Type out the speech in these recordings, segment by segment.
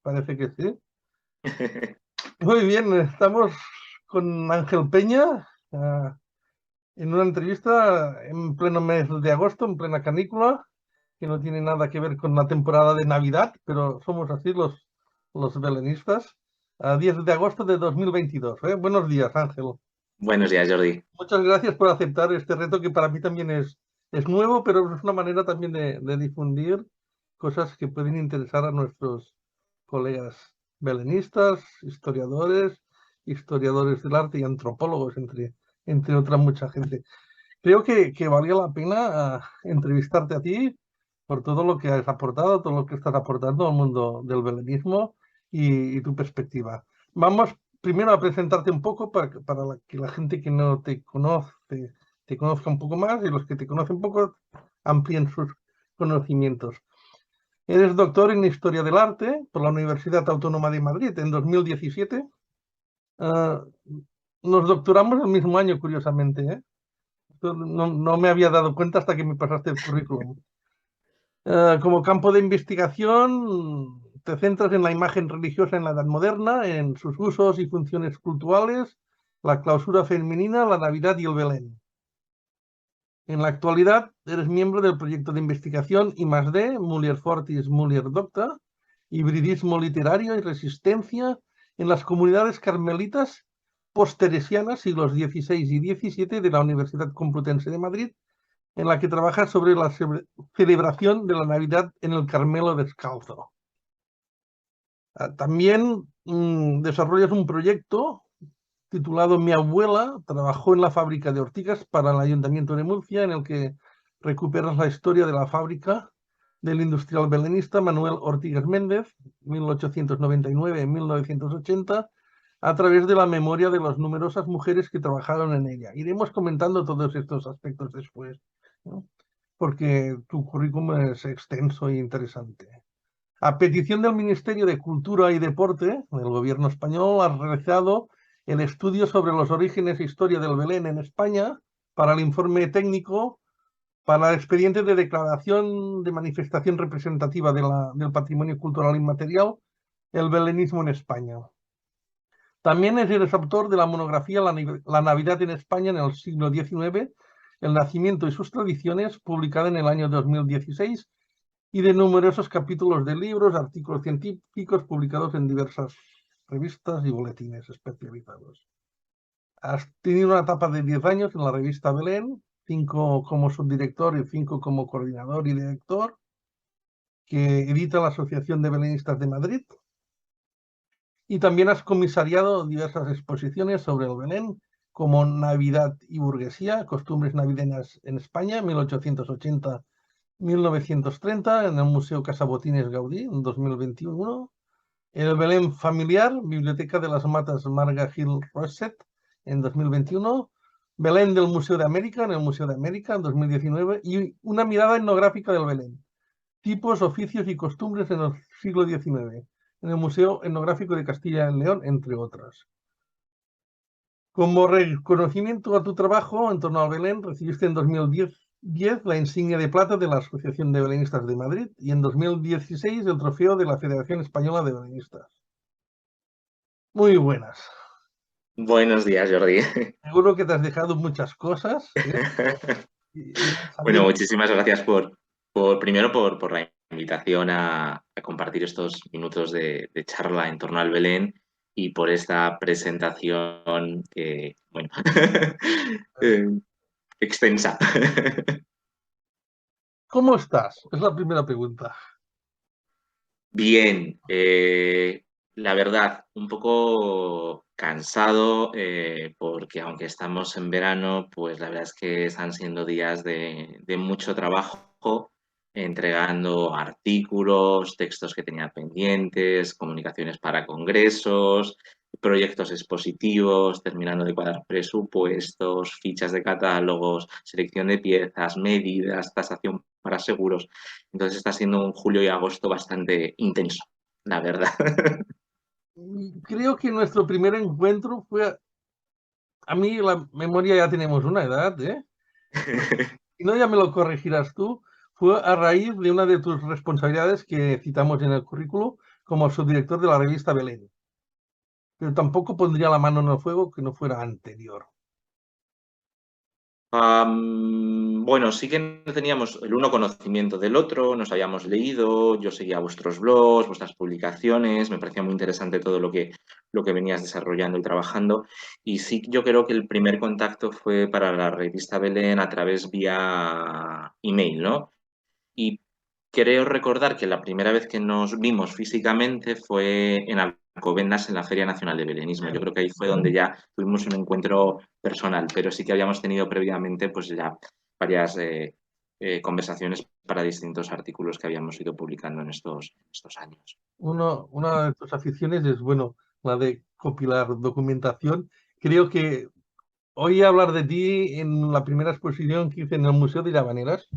Parece que sí. Muy bien, estamos con Ángel Peña en una entrevista en pleno mes de agosto, en plena canícula, que no tiene nada que ver con la temporada de Navidad, pero somos así los belenistas. A 10 de agosto de 2022. Buenos días, Ángel. Buenos días, Jordi. Muchas gracias por aceptar este reto que para mí también es nuevo, pero es una manera también de difundir cosas que pueden interesar a nuestros colegas belenistas, historiadores del arte y antropólogos, entre otra mucha gente. Creo que valía la pena entrevistarte a ti por todo lo que has aportado, todo lo que estás aportando al mundo del belenismo y tu perspectiva. Vamos primero a presentarte un poco para que la gente que no te conoce te conozca un poco más y los que te conocen un poco amplíen sus conocimientos. Eres doctor en Historia del Arte por la Universidad Autónoma de Madrid en 2017. Ah, nos doctoramos el mismo año, curiosamente, ¿eh? No me había dado cuenta hasta que me pasaste el currículum. Como campo de investigación, te centras en la imagen religiosa en la Edad Moderna, en sus usos y funciones cultuales, la clausura femenina, la Navidad y el Belén. En la actualidad, eres miembro del proyecto de investigación I+D, Mulier Fortis, Mulier Docta, hibridismo literario y resistencia en las comunidades carmelitas posteresianas siglos XVI y XVII de la Universidad Complutense de Madrid, en la que trabaja sobre la celebración de la Navidad en el Carmelo Descalzo. También desarrollas un proyecto titulado Mi abuela trabajó en la fábrica de ortigas para el Ayuntamiento de Murcia, en el que recuperas la historia de la fábrica del industrial belenista Manuel Ortigas Méndez, 1899-1980, a través de la memoria de las numerosas mujeres que trabajaron en ella. Iremos comentando todos estos aspectos después, ¿no? Porque tu currículum es extenso e interesante. A petición del Ministerio de Cultura y Deporte del Gobierno español, has realizado el estudio sobre los orígenes e historia del Belén en España para el informe técnico para el expediente de declaración de manifestación representativa del patrimonio cultural inmaterial, el belenismo en España. También eres autor de la monografía La Navidad en España en el siglo XIX, el nacimiento y sus tradiciones, publicada en el año 2016, y de numerosos capítulos de libros, artículos científicos publicados en diversas revistas y boletines especializados. Has tenido una etapa de 10 años en la revista Belén, 5 como subdirector y 5 como coordinador y director, que edita la Asociación de Belenistas de Madrid. Y también has comisariado diversas exposiciones sobre el Belén, como Navidad y burguesía, costumbres navideñas en España, 1880-1930, en el Museo Casabotines Gaudí, en 2021. El Belén familiar, Biblioteca de las Matas Marga Gil Roset, en 2021. Belén del Museo de América, en el Museo de América, en 2019. Y una mirada etnográfica del Belén. Tipos, oficios y costumbres en el siglo XIX, en el Museo Etnográfico de Castilla y León, entre otras. Como reconocimiento a tu trabajo en torno al Belén, recibiste en 2010 la insignia de plata de la Asociación de Belenistas de Madrid y en 2016 el trofeo de la Federación Española de Belenistas. Muy buenas. Buenos días, Jordi. Seguro que te has dejado muchas cosas, ¿eh? Bueno, Sabiendo. muchísimas gracias primero por la invitación a compartir estos minutos de charla en torno al Belén y por esta presentación que, bueno, eh, extensa. ¿Cómo estás? Es la primera pregunta. Bien, la verdad, un poco cansado porque aunque estamos en verano, pues la verdad es que están siendo días de mucho trabajo, entregando artículos, textos que tenía pendientes, comunicaciones para congresos, proyectos expositivos, terminando de cuadrar presupuestos, fichas de catálogos, selección de piezas, medidas, tasación para seguros. Entonces está siendo un julio y agosto bastante intenso, la verdad. Creo que nuestro primer encuentro fue, a mí la memoria ya tenemos una edad, ¿eh? Si no, ya me lo corregirás tú. Fue a raíz de una de tus responsabilidades que citamos en el currículo como subdirector de la revista Belén, pero tampoco pondría la mano en el fuego que no fuera anterior. Bueno, sí que teníamos el uno conocimiento del otro, nos habíamos leído, yo seguía vuestros blogs, vuestras publicaciones, me parecía muy interesante todo lo que venías desarrollando y trabajando. Y sí, yo creo que el primer contacto fue para la revista Belén a través vía email, ¿no? Y creo recordar que la primera vez que nos vimos físicamente fue en Alcobendas, en la Feria Nacional de Belenismo. Yo creo que ahí fue donde ya tuvimos un encuentro personal, pero sí que habíamos tenido previamente pues ya varias conversaciones para distintos artículos que habíamos ido publicando en estos años. Una de tus aficiones es, bueno, la de compilar documentación. Creo que oí hablar de ti en la primera exposición que hice en el Museo de Llavaneras,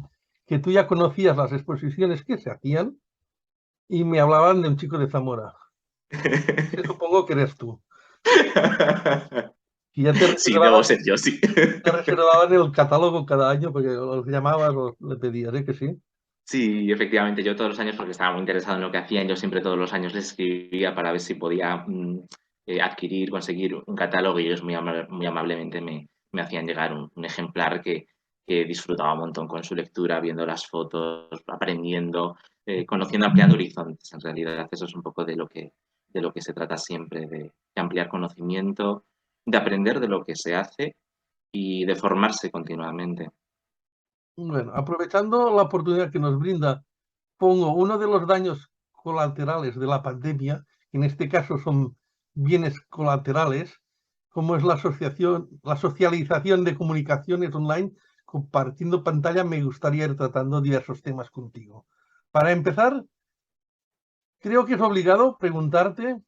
que tú ya conocías las exposiciones que se hacían y me hablaban de un chico de Zamora. Que supongo que eres tú. Que ya Sí, debo ser yo, sí. te reservaban el catálogo cada año porque los llamabas o le pedías, ¿eh? Que sí. Sí, efectivamente, yo todos los años, porque estaba muy interesado en lo que hacían, yo siempre todos los años les escribía para ver si podía adquirir, conseguir un catálogo y ellos muy amablemente me hacían llegar un ejemplar que disfrutaba un montón con su lectura, viendo las fotos, aprendiendo, conociendo, ampliando horizontes. En realidad, eso es un poco de lo que se trata siempre, de ampliar conocimiento, de aprender de lo que se hace y de formarse continuamente. Bueno, aprovechando la oportunidad que nos brinda, pongo uno de los daños colaterales de la pandemia, que en este caso son bienes colaterales, como es la asociación, la socialización de comunicaciones online, compartiendo pantalla, me gustaría ir tratando diversos temas contigo. Para empezar, creo que es obligado preguntarte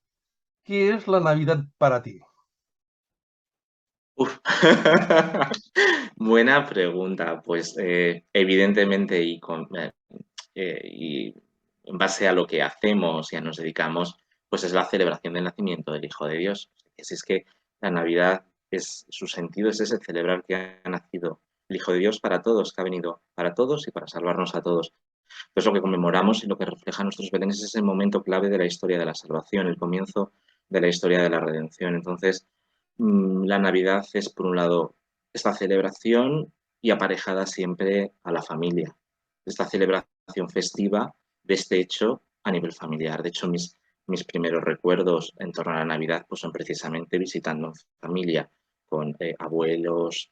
qué es la Navidad para ti. Uf. Buena pregunta. Pues evidentemente y en base a lo que hacemos y a nos dedicamos, pues es la celebración del nacimiento del Hijo de Dios. Si es que la Navidad es su sentido es ese, celebrar que ha nacido el Hijo de Dios para todos, que ha venido para todos y para salvarnos a todos. Pues lo que conmemoramos y lo que refleja nuestros belenes es el momento clave de la historia de la salvación, el comienzo de la historia de la redención. Entonces, la Navidad es, por un lado, esta celebración y aparejada siempre a la familia. Esta celebración festiva de este hecho a nivel familiar. De hecho, mis primeros recuerdos en torno a la Navidad pues, son precisamente visitando familia con abuelos,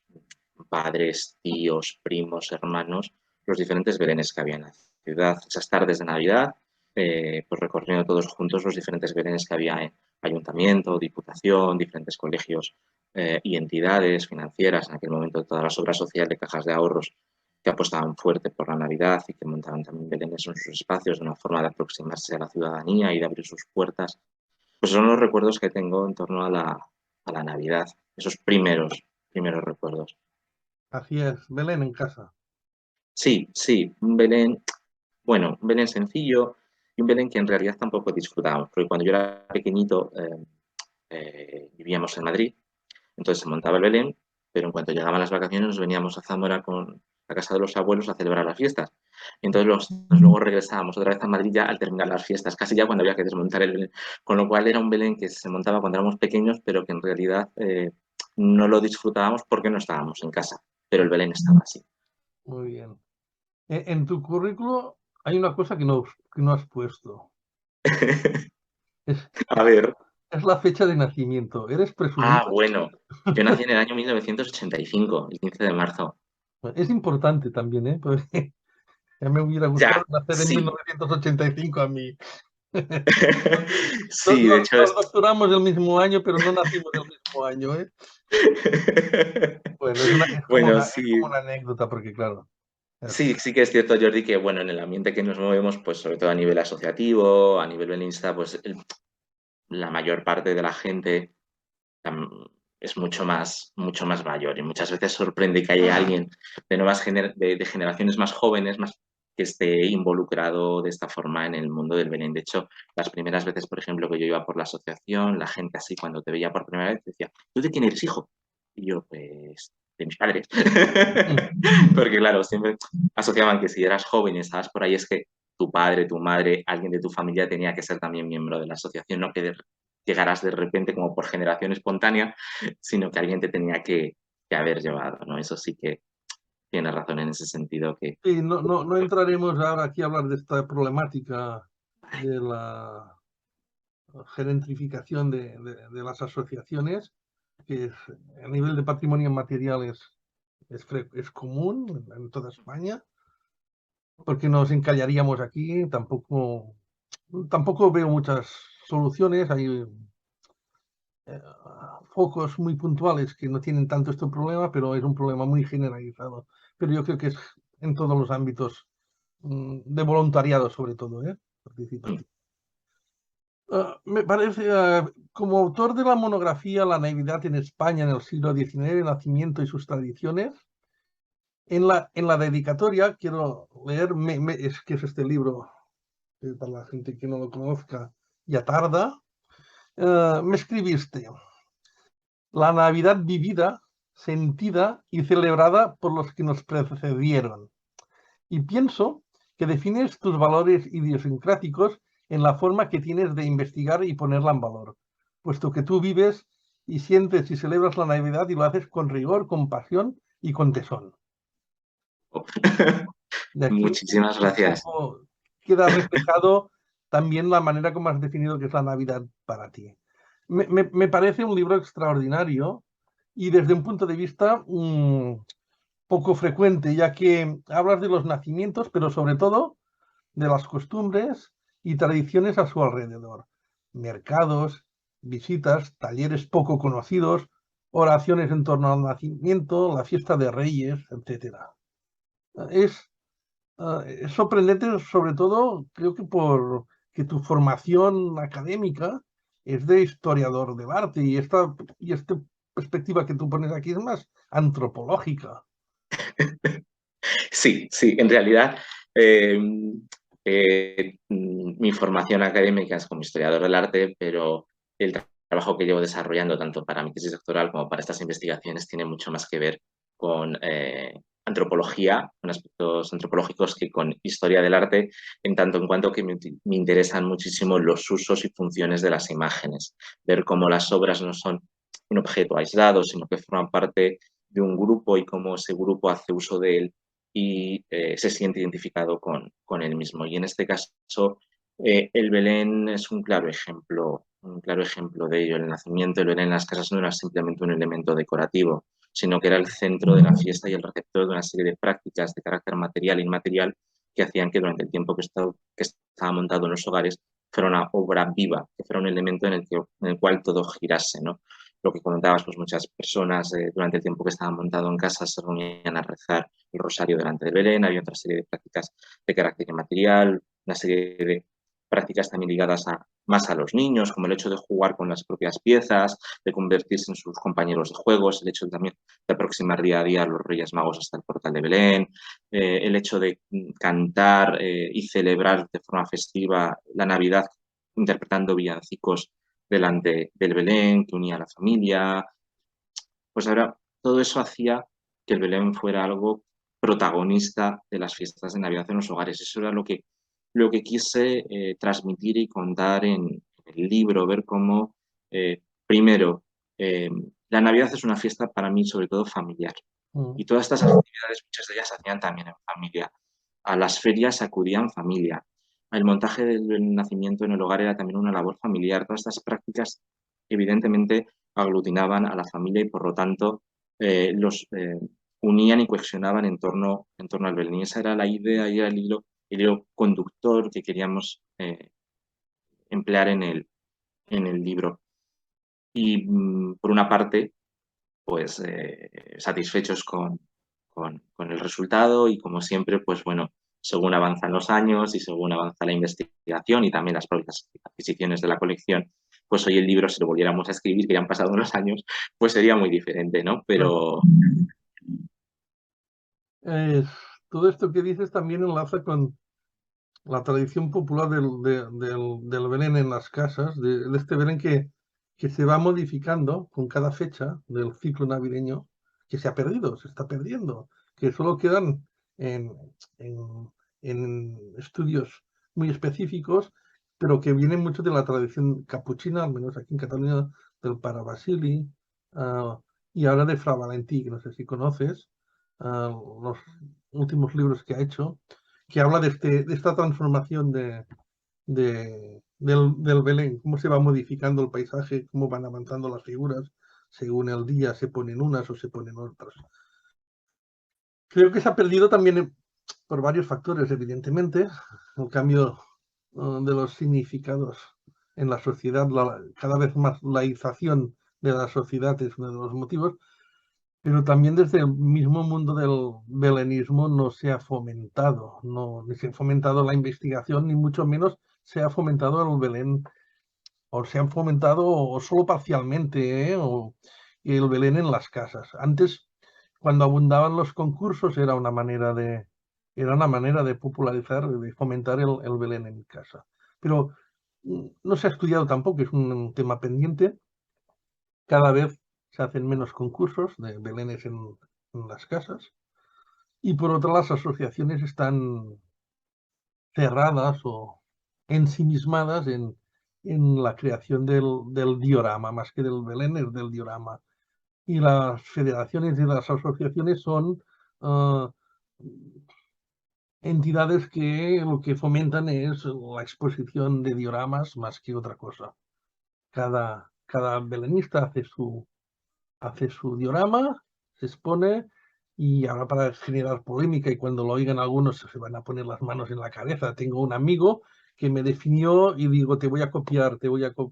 padres, tíos, primos, hermanos, los diferentes belenes que había en la ciudad. Esas tardes de Navidad, pues recorriendo todos juntos los diferentes belenes que había en ayuntamiento, diputación, diferentes colegios y entidades financieras, en aquel momento todas las obras sociales de cajas de ahorros que apostaban fuerte por la Navidad y que montaban también belenes en sus espacios de una forma de aproximarse a la ciudadanía y de abrir sus puertas. Pues son los recuerdos que tengo en torno a la Navidad, esos primeros recuerdos. Así es, Belén en casa. Sí, sí, un Belén, bueno, un Belén sencillo y un Belén que en realidad tampoco disfrutábamos, porque cuando yo era pequeñito vivíamos en Madrid, entonces se montaba el Belén, pero en cuanto llegaban las vacaciones nos veníamos a Zamora con la casa de los abuelos a celebrar las fiestas. Y entonces luego regresábamos otra vez a Madrid ya al terminar las fiestas, casi ya cuando había que desmontar el Belén. Con lo cual era un Belén que se montaba cuando éramos pequeños, pero que en realidad no lo disfrutábamos porque no estábamos en casa, pero el Belén estaba así. Muy bien. En tu currículo hay una cosa que no has puesto. Es, A ver. es la fecha de nacimiento. ¿Eres Ah, presumido? bueno. Yo nací en el año 1985, el 15 de marzo. Es importante también, ¿eh? Porque ya me hubiera gustado Ya, nacer en sí. 1985 a mí. Sí, de hecho Nos es... doctoramos el mismo año, pero no nacimos el mismo año, ¿eh? Bueno, Bueno, es como sí. una anécdota, porque claro, es- Sí, sí que es cierto, Jordi, que bueno, en el ambiente que nos movemos, pues sobre todo a nivel asociativo, a nivel belinista, pues la mayor parte de la gente es mucho más mayor y muchas veces sorprende que haya alguien de de generaciones más jóvenes más que esté involucrado de esta forma en el mundo del Belén. De hecho, las primeras veces, por ejemplo, que yo iba por la asociación, la gente así cuando te veía por primera vez decía, ¿tú de quién eres hijo? Y yo, pues, de mis padres. Porque claro, siempre asociaban que si eras joven y estabas por ahí es que tu padre, tu madre, alguien de tu familia tenía que ser también miembro de la asociación, no que llegaras de repente como por generación espontánea, sino que alguien te tenía que haber llevado, ¿no? Eso sí que tienes razón en ese sentido que... Sí, no entraremos ahora aquí a hablar de esta problemática de la gentrificación de las asociaciones, que a nivel de patrimonio material es común en toda España, porque nos encallaríamos aquí, tampoco veo muchas soluciones, hay focos muy puntuales que no tienen tanto este problema, pero es un problema muy generalizado. Pero yo creo que es en todos los ámbitos de voluntariado, sobre todo, participativo. Me parece, como autor de la monografía La Navidad en España en el siglo XIX, Nacimiento y sus tradiciones, en la dedicatoria quiero leer, es que es este libro, para la gente que no lo conozca, ya tarda, me escribiste: la Navidad vivida, sentida y celebrada por los que nos precedieron. Y pienso que defines tus valores idiosincráticos en la forma que tienes de investigar y ponerla en valor, puesto que tú vives y sientes y celebras la Navidad y lo haces con rigor, con pasión y con tesón. De aquí Muchísimas un gracias. poco queda reflejado también la manera como has definido que es la Navidad para ti. Me parece un libro extraordinario y desde un punto de vista poco frecuente, ya que hablas de los nacimientos, pero sobre todo de las costumbres y tradiciones a su alrededor. Mercados, visitas, talleres poco conocidos, oraciones en torno al nacimiento, la fiesta de Reyes, etc. Es es sorprendente, sobre todo, creo que por que tu formación académica es de historiador del arte y esta perspectiva que tú pones aquí es más antropológica. Sí, sí, en realidad eh, mi formación académica es como historiador del arte, pero el trabajo que llevo desarrollando tanto para mi tesis doctoral como para estas investigaciones tiene mucho más que ver con antropología, con aspectos antropológicos que con historia del arte, en tanto en cuanto que me interesan muchísimo los usos y funciones de las imágenes, ver cómo las obras no son un objeto aislado, sino que forman parte de un grupo y cómo ese grupo hace uso de él y se siente identificado con él mismo. Y en este caso, el Belén es un claro ejemplo de ello. El nacimiento del Belén en las casas no era simplemente un elemento decorativo, sino que era el centro de la fiesta y el receptor de una serie de prácticas de carácter material e inmaterial que hacían que durante el tiempo que estaba montado en los hogares fuera una obra viva, que fuera un elemento en el cual todo girase, ¿no? Lo que comentabas, pues muchas personas durante el tiempo que estaban montado en casa se reunían a rezar el rosario delante de Belén, había otra serie de prácticas de carácter inmaterial, una serie de prácticas también ligadas más a los niños, como el hecho de jugar con las propias piezas, de convertirse en sus compañeros de juegos, el hecho también de aproximar día a día a los Reyes Magos hasta el portal de Belén, el hecho de cantar y celebrar de forma festiva la Navidad interpretando villancicos delante del Belén, que unía a la familia. Pues ahora todo eso hacía que el Belén fuera algo protagonista de las fiestas de Navidad en los hogares. Eso era lo que quise transmitir y contar en el libro, ver cómo, primero, la Navidad es una fiesta para mí sobre todo familiar. Mm. Y todas estas actividades, muchas de ellas se hacían también en familia. A las ferias acudían familia. El montaje del nacimiento en el hogar era también una labor familiar. Todas estas prácticas, evidentemente, aglutinaban a la familia y, por lo tanto, los unían y cohesionaban en torno al Belén. Y esa era la idea y era el hilo conductor que queríamos emplear en el libro. Y, por una parte, pues satisfechos con el resultado y como siempre, pues bueno, según avanzan los años y según avanza la investigación y también las propias adquisiciones de la colección, pues hoy el libro, si lo volviéramos a escribir, que ya han pasado unos años, pues sería muy diferente, ¿no? Pero Eh, Todo esto que dices también enlaza con la tradición popular del Belén en las casas, de este Belén que se va modificando con cada fecha del ciclo navideño, que se ha perdido, se está perdiendo, que solo quedan en, en, en estudios muy específicos, pero que vienen mucho de la tradición capuchina, al menos aquí en Cataluña, del Pare Basili, y ahora de Fra Valentí, que no sé si conoces, los últimos libros que ha hecho, que habla de esta transformación del Belén, cómo se va modificando el paisaje, cómo van avanzando las figuras, según el día se ponen unas o se ponen otras. Creo que se ha perdido también por varios factores, evidentemente, el cambio de los significados en la sociedad, cada vez más laización de la sociedad es uno de los motivos, pero también desde el mismo mundo del belenismo no se ha fomentado, ni se ha fomentado la investigación, ni mucho menos se ha fomentado el Belén, o se han fomentado o solo parcialmente, y el Belén en las casas. Antes, cuando abundaban los concursos, era una manera de popularizar, de fomentar el Belén en casa. Pero no se ha estudiado tampoco, es un tema pendiente. Cada vez se hacen menos concursos de belenes en las casas. Y por otra, las asociaciones están cerradas o ensimismadas en la creación del diorama, más que del Belén, es del diorama. Y las federaciones y las asociaciones son entidades que lo que fomentan es la exposición de dioramas más que otra cosa. Cada belenista hace su diorama, se expone, y ahora para generar polémica y cuando lo oigan algunos se van a poner las manos en la cabeza. Tengo un amigo que me definió y digo, te voy a copiar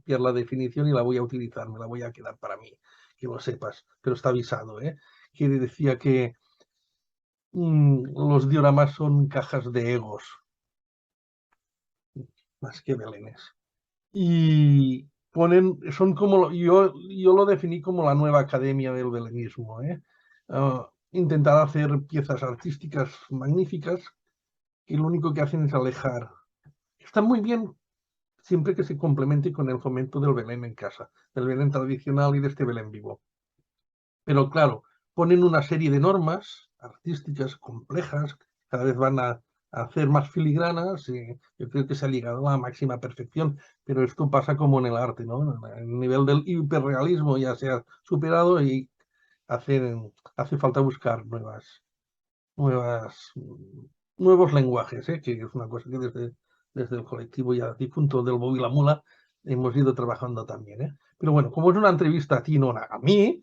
la definición y la voy a utilizar, me la voy a quedar para mí, que lo sepas, pero está avisado, ¿eh? Que decía que los dioramas son cajas de egos, más que belenes. Y son como, yo lo definí como la nueva academia del belenismo, ¿eh? Intentar hacer piezas artísticas magníficas y lo único que hacen es alejar. Está muy bien siempre que se complemente con el fomento del Belén en casa, del Belén tradicional y de este Belén vivo. Pero claro, ponen una serie de normas artísticas complejas, cada vez van a hacer más filigranas, yo creo que se ha llegado a la máxima perfección, pero esto pasa como en el arte, ¿no? El nivel del hiperrealismo ya se ha superado y hace falta buscar nuevas, nuevos lenguajes, que es una cosa que desde el colectivo ya difunto del Bob y la Mula hemos ido trabajando también, ¿eh? Pero bueno, como es una entrevista a ti, no a mí,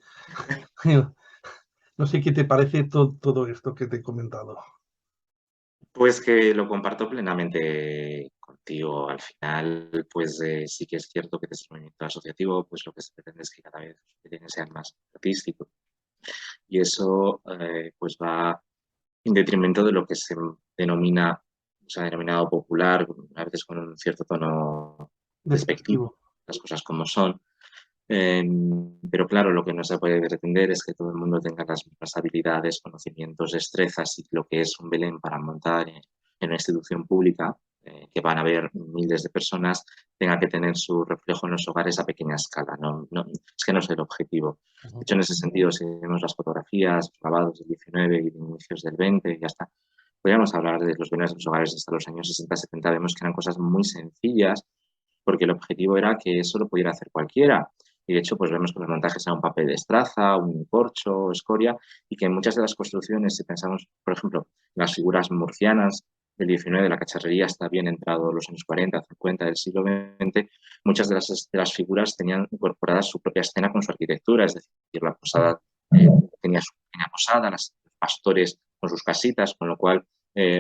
no sé qué te parece todo esto que te he comentado. Pues que lo comparto plenamente contigo. Al final, pues sí que es cierto que desde el movimiento asociativo, pues lo que se pretende es que cada vez los belenes sean más artísticos. Y eso pues va en detrimento de lo que se denomina, se ha denominado popular, a veces con un cierto tono despectivo, Despectivo. las cosas como son. Pero claro, lo que no se puede pretender es que todo el mundo tenga las mismas habilidades, conocimientos, destrezas y lo que es un Belén para montar en una institución pública, que van a ver miles de personas, tenga que tener su reflejo en los hogares a pequeña escala. Es que no es el objetivo. De hecho, en ese sentido, si vemos las fotografías, los grabados del 19 y de inicios del 20, ya está. Podríamos hablar de los belenes de los hogares hasta los años 60, 70, vemos que eran cosas muy sencillas, porque el objetivo era que eso lo pudiera hacer cualquiera. Y de hecho, pues vemos que los montajes eran un papel de estraza, un corcho, escoria, y que en muchas de las construcciones, si pensamos, por ejemplo, en las figuras murcianas del 19, la cacharrería está bien entrado los años 40, 50 del siglo XX, muchas de las figuras tenían incorporadas su propia escena con su arquitectura, es decir, la posada tenía su pequeña posada, los pastores con sus casitas, con lo cual,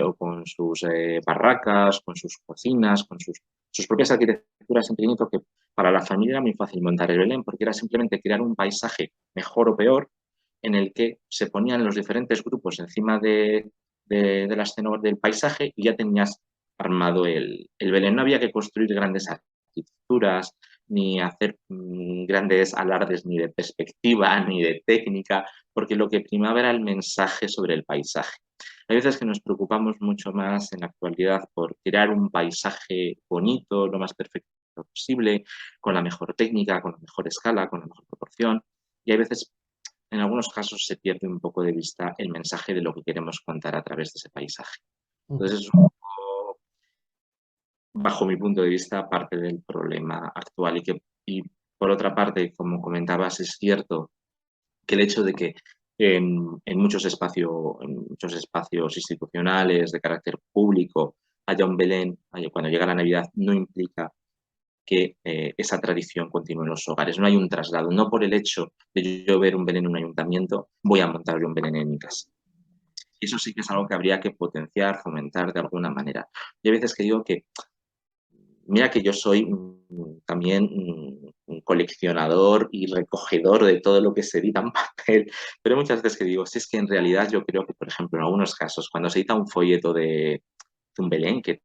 o con sus barracas, con sus cocinas, con sus propias arquitecturas en pequeñito, que para la familia era muy fácil montar el Belén porque era simplemente crear un paisaje mejor o peor en el que se ponían los diferentes grupos encima de la escena del paisaje y ya tenías armado el Belén. No había que construir grandes arquitecturas ni hacer grandes alardes ni de perspectiva ni de técnica, porque lo que primaba era el mensaje sobre el paisaje. Hay veces que nos preocupamos mucho más en la actualidad por crear un paisaje bonito, lo más perfecto posible, con la mejor técnica, con la mejor escala, con la mejor proporción. Y hay veces, en algunos casos, se pierde un poco de vista el mensaje de lo que queremos contar a través de ese paisaje. Entonces, es un bajo mi punto de vista, parte del problema actual y por otra parte, como comentabas, es cierto que el hecho de que en muchos espacios institucionales de carácter público haya un Belén, cuando llega la Navidad, no implica que esa tradición continúe en los hogares. No hay un traslado. No por el hecho de yo ver un Belén en un ayuntamiento, voy a montar yo un Belén en mi casa. Y eso sí que es algo que habría que potenciar, fomentar de alguna manera. Y hay veces que digo que, mira que yo soy también un coleccionador y recogedor de todo lo que se edita en papel, pero hay muchas veces que digo, si es que en realidad yo creo que, por ejemplo, en algunos casos, cuando se edita un folleto de un Belén, que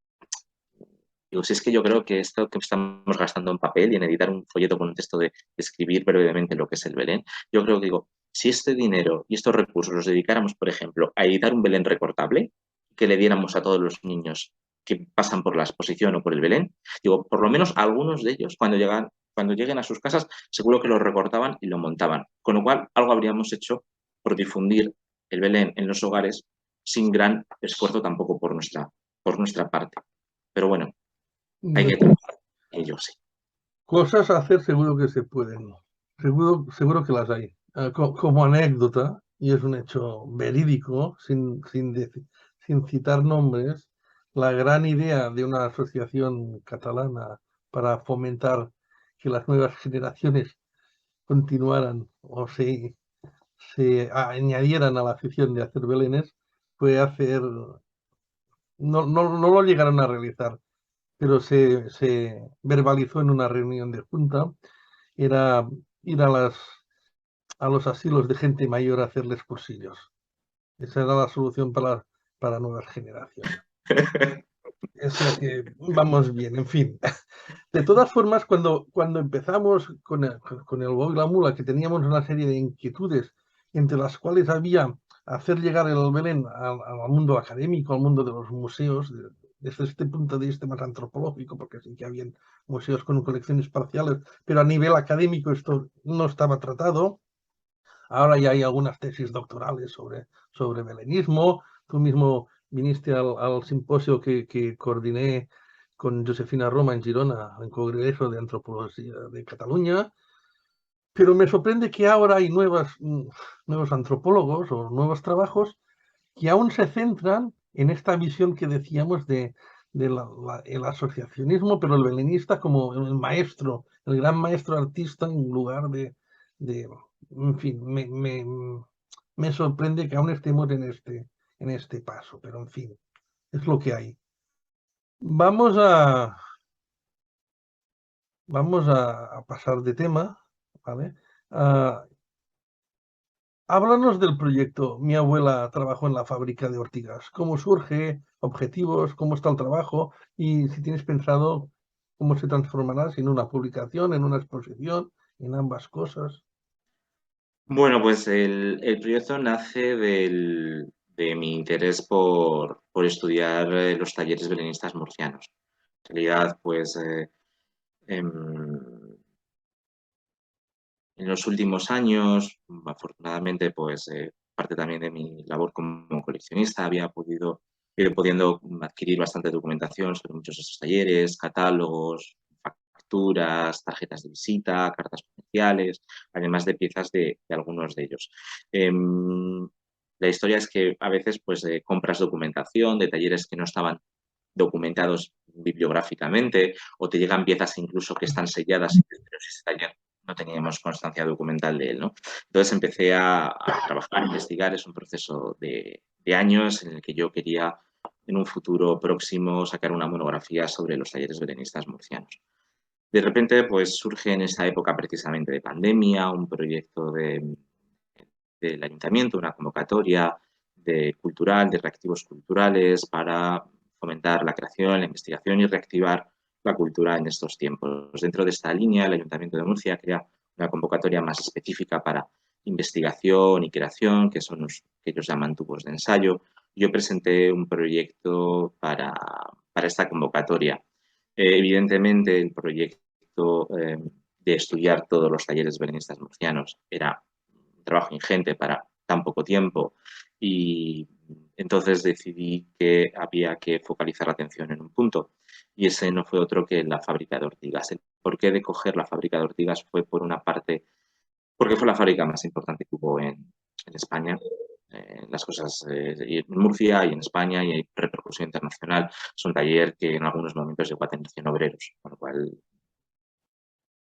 digo, si es que yo creo que esto que estamos gastando en papel y en editar un folleto con un texto de escribir brevemente lo que es el Belén, yo creo que digo, si este dinero y estos recursos los dedicáramos, por ejemplo, a editar un Belén recortable, que le diéramos a todos los niños que pasan por la exposición o por el Belén, digo, por lo menos algunos de ellos, cuando lleguen a sus casas, seguro que lo recortaban y lo montaban. Con lo cual, algo habríamos hecho por difundir el Belén en los hogares sin gran esfuerzo tampoco por nuestra parte. Pero bueno, hay que trabajar en ello, sí. Cosas a hacer seguro que se pueden, seguro que las hay. Como anécdota, y es un hecho verídico, sin citar nombres, la gran idea de una asociación catalana para fomentar que las nuevas generaciones continuaran o se añadieran a la afición de hacer belenes fue hacer, no lo llegaron a realizar, pero se verbalizó en una reunión de junta, era ir a los asilos de gente mayor a hacerles cursillos. Esa era la solución para nuevas generaciones. O sea que vamos bien, en fin. De todas formas, cuando empezamos con el Bob y la Mula, que teníamos una serie de inquietudes, entre las cuales había hacer llegar el Belén al mundo académico, al mundo de los museos, desde este punto de vista más antropológico, porque sí que habían museos con colecciones parciales, pero a nivel académico esto no estaba tratado. Ahora ya hay algunas tesis doctorales sobre belenismo. Tú mismo viniste al simposio que coordiné con Josefina Roma en Girona, en Congreso de Antropología de Cataluña. Pero me sorprende que ahora hay nuevos antropólogos o nuevos trabajos que aún se centran en esta visión que decíamos de el asociacionismo, pero el belenista como el maestro, el gran maestro artista en lugar de en fin, me sorprende que aún estemos en este paso, pero en fin, es lo que hay. Vamos a, vamos a pasar de tema, ¿vale? Ah, háblanos del proyecto. Mi abuela trabajó en la fábrica de ortigas. ¿Cómo surge? ¿Objetivos? ¿Cómo está el trabajo? Y si tienes pensado cómo se transformará, si en una publicación, en una exposición, en ambas cosas. Bueno, pues el proyecto nace de mi interés por estudiar los talleres belenistas murcianos. En realidad, pues em, en los últimos años, afortunadamente, pues parte también de mi labor como coleccionista, había ido pudiendo adquirir bastante documentación sobre muchos de esos talleres, catálogos, facturas, tarjetas de visita, cartas comerciales, además de piezas de algunos de ellos. La historia es que a veces pues, compras documentación de talleres que no estaban documentados bibliográficamente o te llegan piezas incluso que están selladas, pero si ese taller no teníamos constancia documental de él, ¿no? Entonces empecé a trabajar, a investigar, es un proceso de años en el que yo quería en un futuro próximo sacar una monografía sobre los talleres belenistas murcianos. De repente, pues surge en esa época precisamente de pandemia un proyecto del ayuntamiento, una convocatoria cultural, de reactivos culturales para fomentar la creación, la investigación y reactivar la cultura en estos tiempos. Dentro de esta línea, el Ayuntamiento de Murcia crea una convocatoria más específica para investigación y creación, que son los que ellos llaman tubos de ensayo. Yo presenté un proyecto para esta convocatoria. Evidentemente, el proyecto de estudiar todos los talleres belenistas murcianos era un trabajo ingente para tan poco tiempo Y entonces decidí que había que focalizar la atención en un punto, y ese no fue otro que la fábrica de Ortigas. El porqué de coger la fábrica de Ortigas fue, por una parte, porque fue la fábrica más importante que hubo en España. Las cosas en Murcia y en España, y hay repercusión internacional. Es un taller que en algunos momentos llegó a tener 100 obreros, con lo cual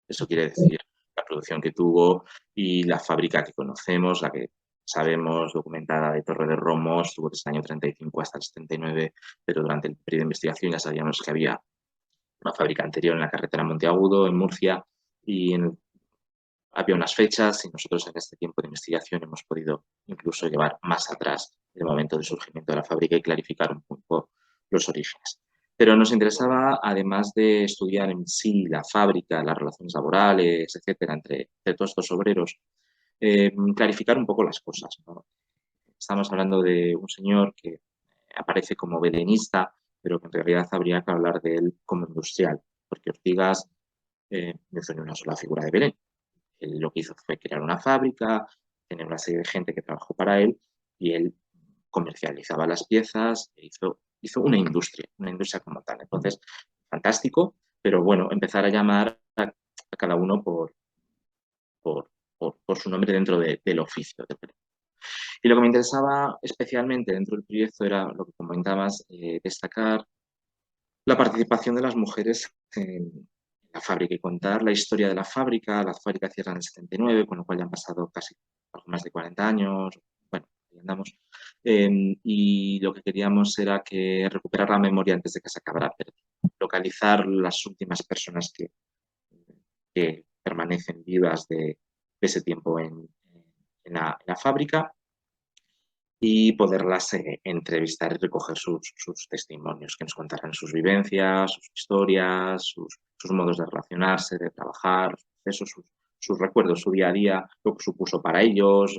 eso quiere decir la producción que tuvo, y la fábrica que conocemos, la que sabemos documentada de Torre de Romos, estuvo desde el año 35 hasta el 79, pero durante el periodo de investigación ya sabíamos que había una fábrica anterior en la carretera Monteagudo, en Murcia, y había unas fechas, y nosotros en este tiempo de investigación hemos podido incluso llevar más atrás el momento de surgimiento de la fábrica y clarificar un poco los orígenes. Pero nos interesaba, además de estudiar en sí la fábrica, las relaciones laborales, etcétera, entre todos estos obreros, clarificar un poco las cosas, ¿no? Estamos hablando de un señor que aparece como belenista, pero que en realidad habría que hablar de él como industrial, porque Ortigas no hizo ni una sola figura de Belén. Él lo que hizo fue crear una fábrica, tener una serie de gente que trabajó para él, y él comercializaba las piezas e hizo una industria como tal. Entonces, fantástico, pero bueno, empezar a llamar a cada uno por su nombre dentro del oficio. Y lo que me interesaba especialmente dentro del proyecto era lo que comentabas, destacar la participación de las mujeres en la fábrica y contar la historia de la fábrica. La fábrica cierra en el 79, con lo cual ya han pasado casi algo más de 40 años. Bueno, ahí andamos. Y lo que queríamos era que recuperar la memoria antes de que se acabara perdiendo. Localizar las últimas personas que permanecen vivas de ese tiempo en la fábrica, y poderlas entrevistar y recoger sus testimonios, que nos contaran sus vivencias, sus historias, sus modos de relacionarse, de trabajar, sus recuerdos, su día a día, lo que supuso para ellos,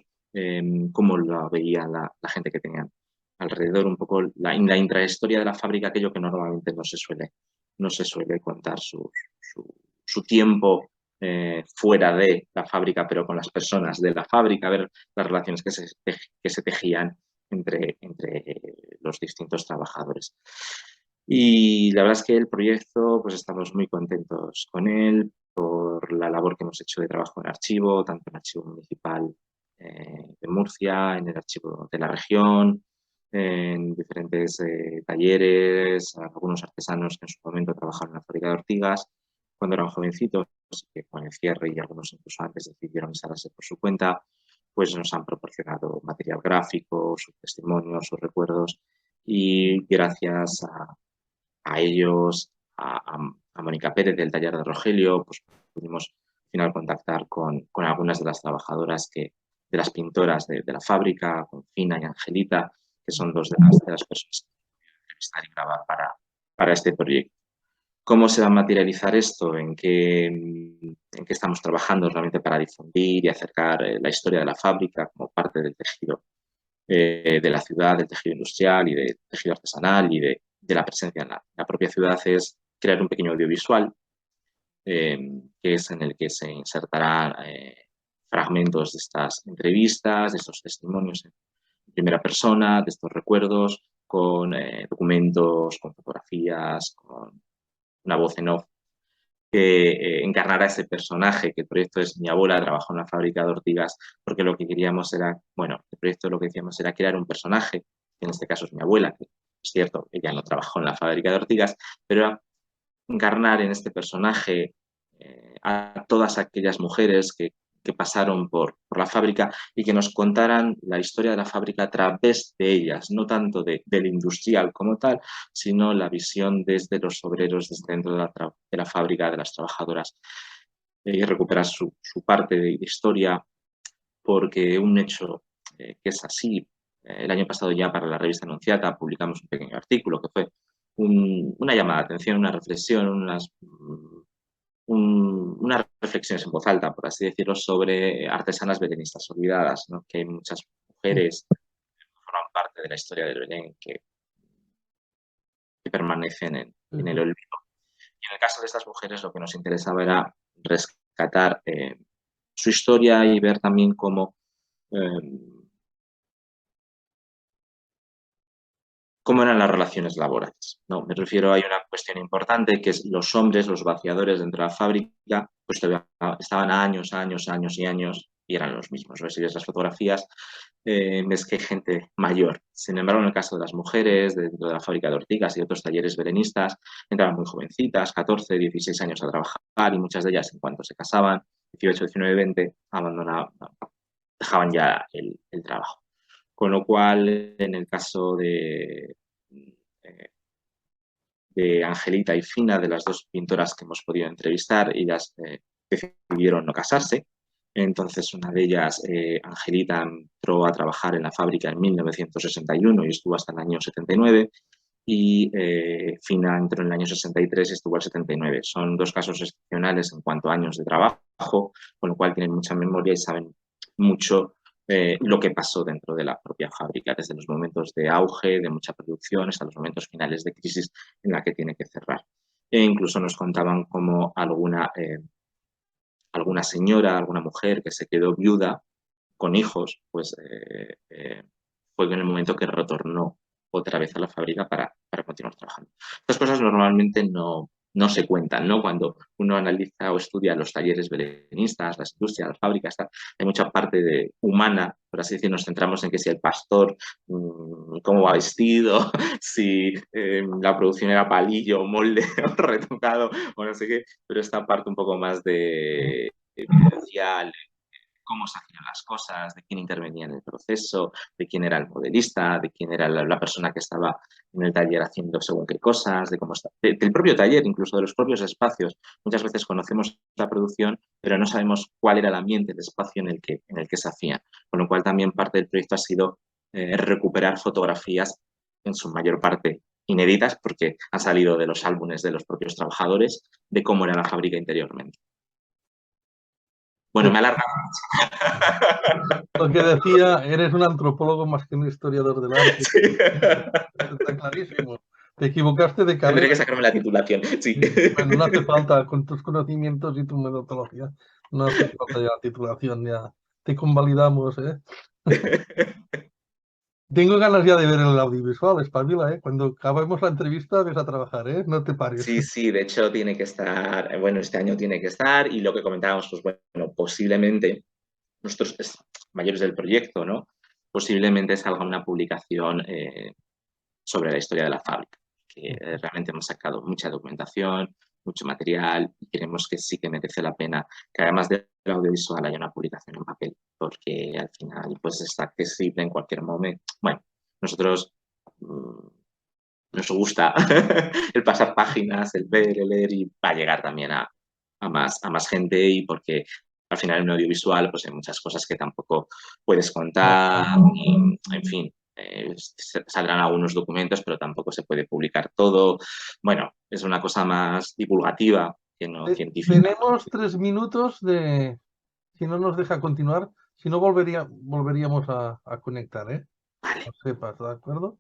cómo lo veía la gente que tenían alrededor, un poco la intrahistoria de la fábrica, aquello que normalmente no se suele contar, su tiempo fuera de la fábrica, pero con las personas de la fábrica, ver las relaciones que se tejían entre los distintos trabajadores. Y la verdad es que el proyecto, pues estamos muy contentos con él, por la labor que hemos hecho de trabajo en archivo, tanto en el archivo municipal de Murcia, en el archivo de la región, en diferentes talleres, algunos artesanos que en su momento trabajaron en la fábrica de Ortigas cuando eran jovencitos, que con el cierre y algunos incluso antes decidieron instalarse por su cuenta, pues nos han proporcionado material gráfico, sus testimonios, sus recuerdos, y gracias a ellos, a Mónica Pérez del taller de Rogelio, pues pudimos al final contactar con algunas de las trabajadoras de las pintoras de la fábrica, con Fina y Angelita, que son dos de las personas que entrevistar y grabar para este proyecto. ¿Cómo se va a materializar esto? ¿En qué estamos trabajando realmente para difundir y acercar la historia de la fábrica como parte del tejido de la ciudad, del tejido industrial y del tejido artesanal y de la presencia en la propia ciudad? Es crear un pequeño audiovisual que es en el que se insertarán fragmentos de estas entrevistas, de estos testimonios en primera persona, de estos recuerdos, con documentos, con fotografías, con una voz en off que encarnara ese personaje, que el proyecto es mi abuela, trabajó en la fábrica de Ortigas, porque lo que queríamos era, bueno, el proyecto lo que decíamos era crear un personaje, que en este caso es mi abuela, que es cierto, ella no trabajó en la fábrica de Ortigas, pero era encarnar en este personaje a todas aquellas mujeres que pasaron por la fábrica y que nos contaran la historia de la fábrica a través de ellas, no tanto del industrial como tal, sino la visión desde los obreros, desde dentro de la fábrica, de las trabajadoras, y recuperar su parte de historia, porque un hecho que es así. El año pasado ya para la revista Anunciata publicamos un pequeño artículo que fue una llamada de atención, una reflexión, unas reflexiones en voz alta, por así decirlo, sobre artesanas belenistas olvidadas, ¿no? Que hay muchas mujeres que forman parte de la historia del Belén que permanecen en el olvido. Y en el caso de estas mujeres lo que nos interesaba era rescatar su historia y ver también cómo cómo eran las relaciones laborales, ¿no? Me refiero, hay una cuestión importante que es los hombres, los vaciadores dentro de la fábrica, pues todavía estaban años y años y eran los mismos. Si ves las fotografías, ves que hay gente mayor. Sin embargo, en el caso de las mujeres, dentro de la fábrica de ortigas y otros talleres belenistas, entraban muy jovencitas, 14, 16 años a trabajar y muchas de ellas, en cuanto se casaban, 18, 19, 20, abandonaban, dejaban ya el trabajo. Con lo cual, en el caso de Angelita y Fina, de las dos pintoras que hemos podido entrevistar, ellas decidieron no casarse. Entonces, una de ellas, Angelita, entró a trabajar en la fábrica en 1961 y estuvo hasta el año 79. Y Fina entró en el año 63 y estuvo al 79. Son dos casos excepcionales en cuanto a años de trabajo, con lo cual tienen mucha memoria y saben mucho lo que pasó dentro de la propia fábrica, desde los momentos de auge, de mucha producción, hasta los momentos finales de crisis en la que tiene que cerrar. E incluso nos contaban como alguna señora, alguna mujer que se quedó viuda con hijos, pues fue en el momento que retornó otra vez a la fábrica para continuar trabajando. Estas cosas normalmente no se cuentan, ¿no? Cuando uno analiza o estudia los talleres belenistas, las industrias, las fábricas, hay mucha parte humana, por así decir, nos centramos en que si el pastor, cómo va vestido, si la producción era palillo, molde o retocado o no sé qué, pero esta parte un poco más de vivencial, cómo se hacían las cosas, de quién intervenía en el proceso, de quién era el modelista, de quién era la persona que estaba en el taller haciendo según qué cosas, de cómo está, del propio taller, incluso de los propios espacios. Muchas veces conocemos la producción, pero no sabemos cuál era el ambiente, el espacio en el que se hacía. Con lo cual también parte del proyecto ha sido recuperar fotografías en su mayor parte inéditas, porque han salido de los álbumes de los propios trabajadores, de cómo era la fábrica interiormente. Bueno, me alarga. Lo que decía, eres un antropólogo más que un historiador del arte. Sí. Está clarísimo. Te equivocaste de Tendré carrera. que sacarme la titulación, sí. Bueno, no hace falta, con tus conocimientos y tu metodología, no hace falta ya la titulación, ya te convalidamos, ¿eh? Tengo ganas ya de ver el audiovisual, espabila, ¿eh? Cuando acabemos la entrevista ves a trabajar, ¿eh? No te pares. Sí, sí, de hecho tiene que estar, bueno, este año tiene que estar y lo que comentábamos, pues bueno, posiblemente nosotros mayores del proyecto, ¿no? Posiblemente salga una publicación sobre la historia de la fábrica, que realmente hemos sacado mucha documentación, mucho material y creemos que sí que merece la pena que además del audiovisual haya una publicación en papel, porque al final pues está accesible en cualquier momento. Bueno, nosotros nos gusta el pasar páginas, el ver, el leer y va a llegar también a más gente y porque al final en un audiovisual pues hay muchas cosas que tampoco puedes contar y, en fin, saldrán algunos documentos pero tampoco se puede publicar todo. Bueno, es una cosa más divulgativa que no científica. Tenemos 3 minutos de... Si no nos deja continuar, si no volveríamos a conectar, ¿eh? Vale. No sepas, ¿de acuerdo?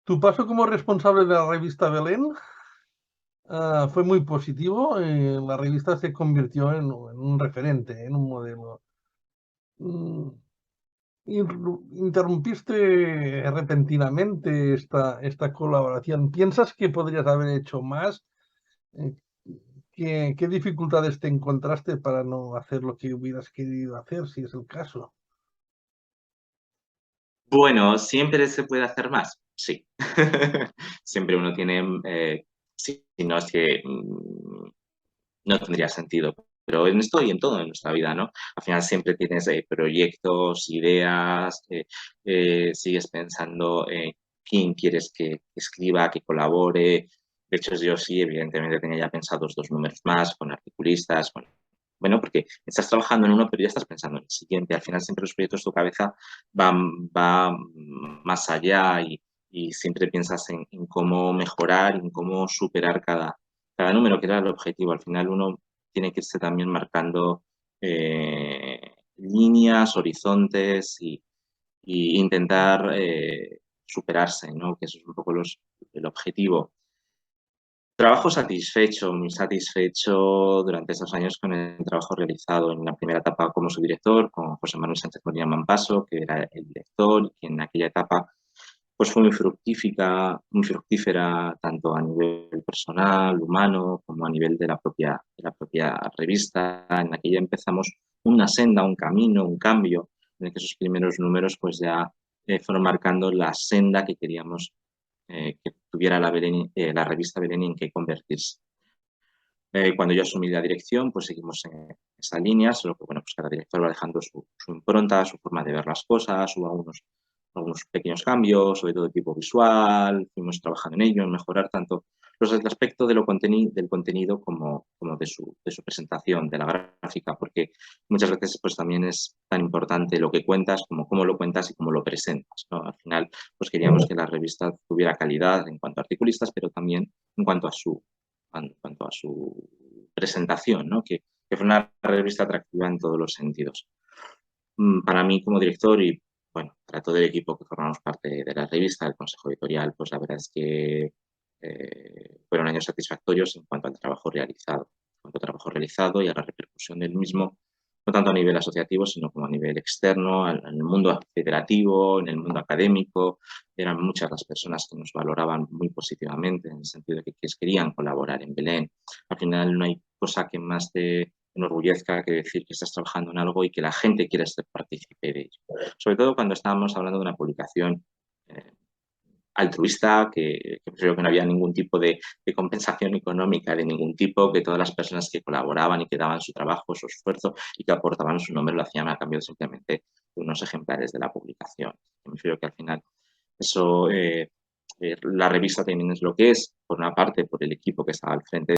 Tu paso como responsable de la revista Belén fue muy positivo. La revista se convirtió en un referente, en un modelo. Interrumpiste repentinamente esta colaboración. ¿Piensas que podrías haber hecho más? Eh, ¿Qué dificultades te encontraste para no hacer lo que hubieras querido hacer, si es el caso? Bueno, ¿siempre se puede hacer más? Sí. Siempre uno tiene, si no es que no tendría sentido. Pero en esto y en todo en nuestra vida, ¿no? Al final siempre tienes proyectos, ideas, sigues pensando en quién quieres que escriba, que colabore. De hecho, yo sí, evidentemente tenía ya pensados 2 números más con articulistas, bueno, porque estás trabajando en uno, pero ya estás pensando en el siguiente. Al final siempre los proyectos de tu cabeza va más allá y siempre piensas en cómo mejorar, en cómo superar cada número, que era el objetivo. Al final uno tiene que irse también marcando líneas, horizontes y intentar superarse, ¿no? Que eso es un poco el objetivo. Trabajo satisfecho, muy satisfecho durante esos años con el trabajo realizado en la primera etapa como subdirector, con José Manuel Sánchez Molina Mampaso, que era el director, y en aquella etapa pues fue muy fructífera tanto a nivel personal, humano, como a nivel de la propia revista. En aquella empezamos una senda, un camino, un cambio, en el que esos primeros números pues ya fueron marcando la senda que queríamos que tuviera la revista Belén en qué convertirse. Cuando yo asumí la dirección, pues seguimos en esa línea, solo que bueno, pues cada director va dejando su impronta, su forma de ver las cosas, hubo algunos pequeños cambios, sobre todo de tipo visual, fuimos trabajando en ello, en mejorar tanto el aspecto del contenido como de su presentación, de la gráfica, porque muchas veces pues también es tan importante lo que cuentas como cómo lo cuentas y cómo lo presentas, ¿no? Al final pues queríamos que la revista tuviera calidad en cuanto a articulistas, pero también en cuanto a su presentación, ¿no? Que fue una revista atractiva en todos los sentidos. Para mí como director y bueno, para todo el equipo que formamos parte de la revista, el consejo editorial, pues la verdad es que fueron años satisfactorios en cuanto al trabajo realizado, y a la repercusión del mismo, no tanto a nivel asociativo, sino como a nivel externo, en el mundo federativo, en el mundo académico. Eran muchas las personas que nos valoraban muy positivamente, en el sentido de que querían colaborar en Belén. Al final no hay cosa que más te enorgullezca que decir que estás trabajando en algo y que la gente quiera ser partícipe de ello. Sobre todo cuando estábamos hablando de una publicación eh, altruista, que creo que no había ningún tipo de compensación económica de ningún tipo, que todas las personas que colaboraban y que daban su trabajo, su esfuerzo y que aportaban su nombre lo hacían a cambio simplemente de unos ejemplares de la publicación. Me refiero que al final eso, la revista también es lo que es, por una parte por el equipo que estaba al frente